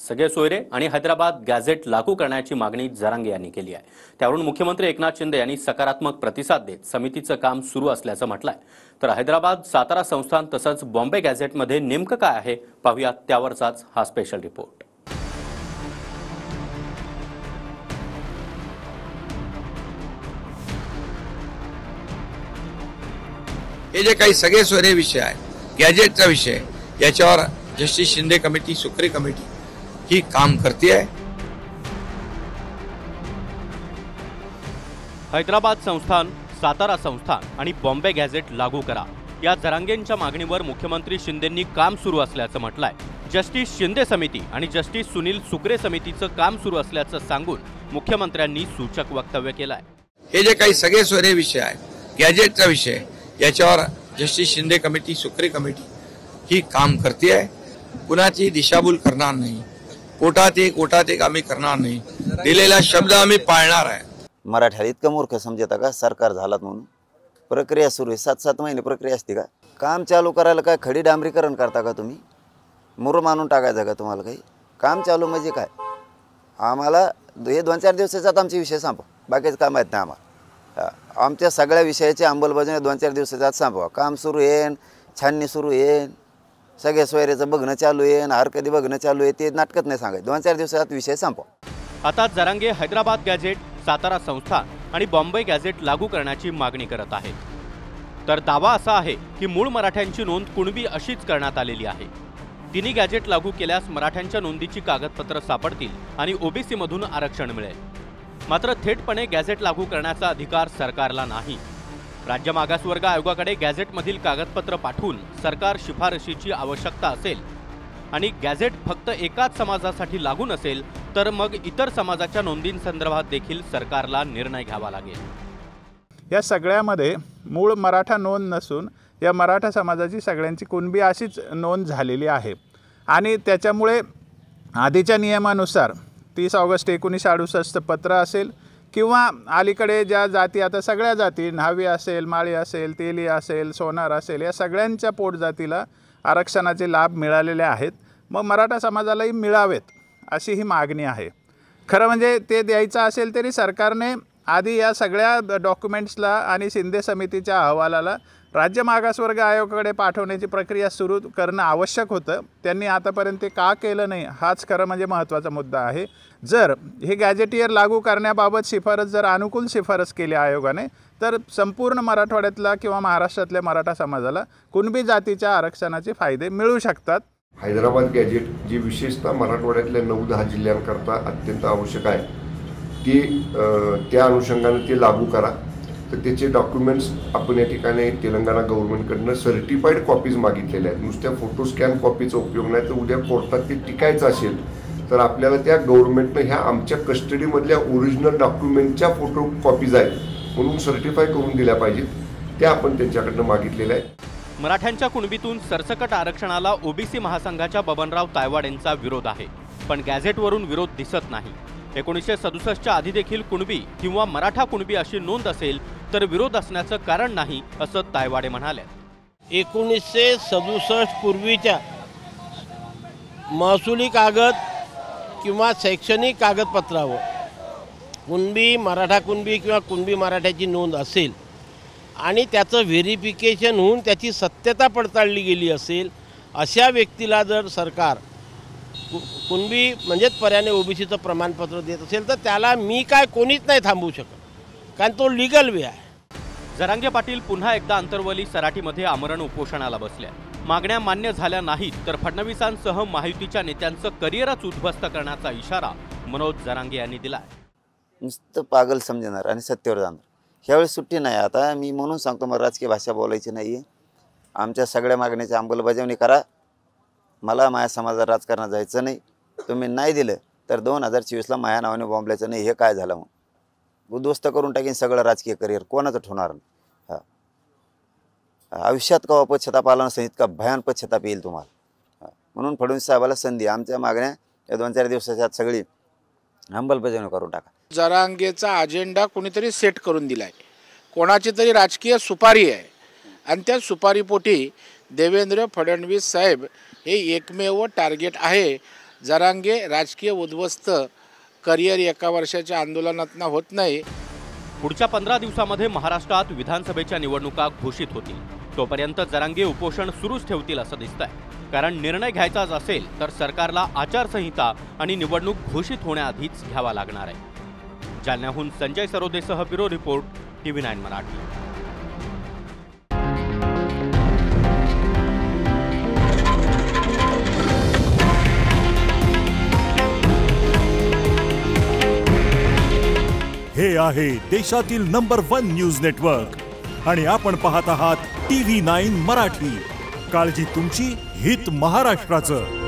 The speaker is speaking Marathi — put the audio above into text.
सगळे सोयरे आणि हैदराबाद गॅझेट लागू करण्याची मागणी जरांगे यांनी केली आहे। त्यावरून मुख्यमंत्री एकनाथ शिंदे यांनी सकारात्मक प्रतिसाद देत समितीचं काम सुरू असल्याचं म्हटलंय। तर हैदराबाद सातारा संस्थान तसंच बॉम्बे गॅझेटमध्ये नेमकं काय आहे पाहूया, त्यावरचाच हा स्पेशल रिपोर्ट। हे जे काही सगळे सोयरे विषय आहे, गॅजेटचा विषय, याच्यावर justice Shinde committee, Sukre committee ही काम करते आहे। हैदराबाद संस्थान, सातारा संस्थान आणि बॉम्बे गॅझेट लागू करा या जरांगेंच्या मागणीवर मुख्यमंत्री शिंदेंनी काम सुरू असल्याचं म्हटलंय। जस्टिस शिंदे समिती आणि जस्टिस सुनील सुक्रे समितीचं काम सुरू असल्याचं सांगून मुख्यमंत्र्यांनी सूचक वक्तव्य केलंय। हे जे काही सगळे सोयरे विषय आहे, गॅजेटचा विषय, याच्यावर justice Shinde committee, Sukre committee ही काम करते आहे। कुणाची दिशाभूल करणार नाही, कोटात एक आम्ही करणार नाही, दिलेला शब्द आम्ही पाळणार आहे। मराठ्याला इतकं मूर्ख समजता का सरकार झालात म्हणून? प्रक्रिया सुरू आहे, 7-7 महिने प्रक्रिया असते का? काम चालू करायला काय खडी डांबरीकरण करता का तुम्ही? मुरुम आणून टाकायचं का तुम्हाला? काही काम चालू म्हणजे काय? आम्हाला हे 2-4 दिवसाचाच आमचे विषय संपवा, बाकीचं काम माहीत नाही आम्हाला। आमच्या सगळ्या विषयाची अंमलबजावणी 2-4 दिवसाचाच संपवा। काम सुरू येईन, छाननी सुरू येईन, सगळे सोयऱ्याचं बघणं चालू येईन, हर कधी बघणं चालू आहे, ते नाटकत नाही सांगायचं। 2-4 दिवसात विषय संपवा। आता जरांगे हैदराबाद गॅझेट, सातारा संस्थान आणि बॉम्बे गॅझेट लागू करण्याची मागणी करत आहेत। तर दावा असा आहे की मूळ मराठ्यांची नोंद कुणबी अशीच करण्यात आलेली आहे। तिन्ही गॅझेट लागू केल्यास मराठ्यांच्या नोंदीची कागदपत्र सापडतील आणि ओबीसी मधून आरक्षण मिळेल। मात्र थेटपणे गॅझेट लागू करण्याचा अधिकार सरकारला नाही। राज्य मागासवर्ग आयोगाकडे गॅझेटमधील कागदपत्र पाठवून सरकार शिफारशीची आवश्यकता असेल आणि गॅझेट फक्त एकाच समाजासाठी लागू नसेल तर मग इतर समाजाच्या नोंदींसंदर्भात देखील सरकारला निर्णय घ्यावा लागेल। या सगळ्यामध्ये मूळ मराठा नोंद नसून या मराठा समाजाची सगळ्यांची कुणबी अशीच नोंद झालेली आहे आणि त्याच्यामुळे आधीच्या नियमानुसार 30 ऑगस्ट 1968 पत्र असेल किंवा अलीकडे ज्या जाती, आता सगळ्या जाती, न्हावी असेल, माळी असेल, तेली असेल, सोनार असेल, या सगळ्यांच्या पोटजातीला आरक्षणाचे लाभ मिळालेले आहेत। मग मराठा समाजालाही मिळावेत अशी ही मागणी आहे। खरं म्हणजे ते द्यायचं असेल तरी सरकारने आधी या सगळ्या डॉक्युमेंट्सला आणि शिंदे समितीच्या अहवालाला राज्य मागासवर्ग आयोगाकडे पाठवण्याची प्रक्रिया सुरू करणं आवश्यक होतं। त्यांनी आतापर्यंत ते का केलं नाही हाच खरं म्हणजे महत्त्वाचा मुद्दा आहे। जर हे गॅजेटियर लागू करण्याबाबत जर अनुकूल शिफारस केली आयोगाने तर संपूर्ण मराठवाड्यातला किंवा महाराष्ट्रातल्या मराठा समाजाला कुणबी जातीच्या आरक्षणाचे फायदे मिळू शकतात। हैदराबाद गॅजेट जी विशेषतः मराठवाड्यातल्या 9-10 जिल्ह्यांकरता अत्यंत आवश्यक आहे, ती त्या अनुषंगाने ते लागू करा। तर त्याचे डॉक्युमेंट्स आपण या ठिकाणी तेलंगणा गव्हर्नमेंटकडनं सर्टिफाईड कॉपीज मागितलेल्या आहेत। नुसत्या फोटो स्कॅन कॉपीचा उपयोग नाही, तर उद्या कोर्टात ते टिकायचं असेल तर आपल्याला त्या गव्हर्नमेंटनं ह्या आमच्या कस्टडीमधल्या ओरिजिनल डॉक्युमेंटच्या फोटो कॉपीज आहेत म्हणून सर्टिफाय करून दिल्या पाहिजेत, त्या आपण त्यांच्याकडनं मागितलेल्या आहेत। मराठ्यांच्या कुणबीतून सरसकट आरक्षणाला ओबीसी महासंघाच्या बबनराव तायवाड यांचा विरोध आहे, पण गॅझेटवरून विरोध दिसत नाही। 1967च्या आधी देखील कुणबी किंवा मराठा कुणबी अशी नोंद असेल तर विरोध असण्याचं कारण नाही असं तायवाडे म्हणाले। 1967 पूर्वीच्या महसुली कागद किंवा शैक्षणिक कागदपत्रावर कुणबी, मराठा कुणबी किंवा कुणबी मराठ्याची नोंद असेल आणि त्याचं व्हेरिफिकेशन होऊन त्याची सत्यता पडताळली गेली असेल, अशा व्यक्तीला जर सरकार कुणबी म्हणजेच पर्याने ओबीसीचं प्रमाणपत्र देत असेल तर त्याला मी काय कोणीच नाही थांबवू शकत, कारण तो लीगल वे आहे। जरांगे पाटील पुन्हा एकदा अंतरवली सराटीमध्ये आमरण उपोषणाला बसल्या। मागण्या मान्य झाल्या नाहीत तर फडणवीसांसह महायुतीच्या नेत्यांचं करिअरच उद्ध्वस्त करण्याचा इशारा मनोज जरांगे यांनी दिलाय। नुसतं पागल समजणार आणि सत्तेवर जाणार, ह्यावेळेस सुट्टी नाही। आता मी म्हणून सांगतो, मला राजकीय भाषा बोलायची नाही आहे। आमच्या सगळ्या मागण्याची अंमलबजावणी करा। मला माझ्या समाजात राजकारणात जायचं नाही। तुम्ही नाही दिलं तर 2024ला माझ्या नावाने बॉम्बलायचं नाही। हे काय झालं मग? उद्ध्वस्त करून टाकीन सगळं राजकीय करिअर, कोणाचं ठेवणार नाही। आयुष्यात कवा पश्चाताप आला नसेल इतका भयान पश्चाताप येईल तुम्हाला। म्हणून फडणवीस साहेबाला संधी, आमच्या मागण्या या 2-4 दिवसाच्या आत सगळी अंमलबजावणी करून टाका। जरांगेचा अजेंडा कोणीतरी सेट करून दिलाय, कोणाची तरी राजकीय सुपारी आहे आणि त्या सुपारीपोटी देवेंद्र फडणवीस साहेब हे एकमेव टार्गेट आहे जरांगे राजकीय उद्ध्वस्त करिअर एका वर्षाच्या आंदोलनातनं होत नाही. पुढच्या 15 दिवसामध्ये महाराष्ट्रात विधानसभेच्या निवडणुका घोषित होतील. तोपर्यंत जरांगे उपोषण सुरूच ठेवतील असं दिसतंय. कारण निर्णय घ्यायचाच असेल तर सरकारला आचारसंहिता आणि निवडणूक घोषित होण्याआधीच घ्यावा लागणार आहे. जालन्याहून संजय सरोदेसह ब्युरो रिपोर्ट, TV9 मराठी. हे आहे देशातील नंबर 1 न्यूज नेटवर्क आणि आपण पाहत आहात TV9 मराठी. काळजी तुमची, हित महाराष्ट्राचं.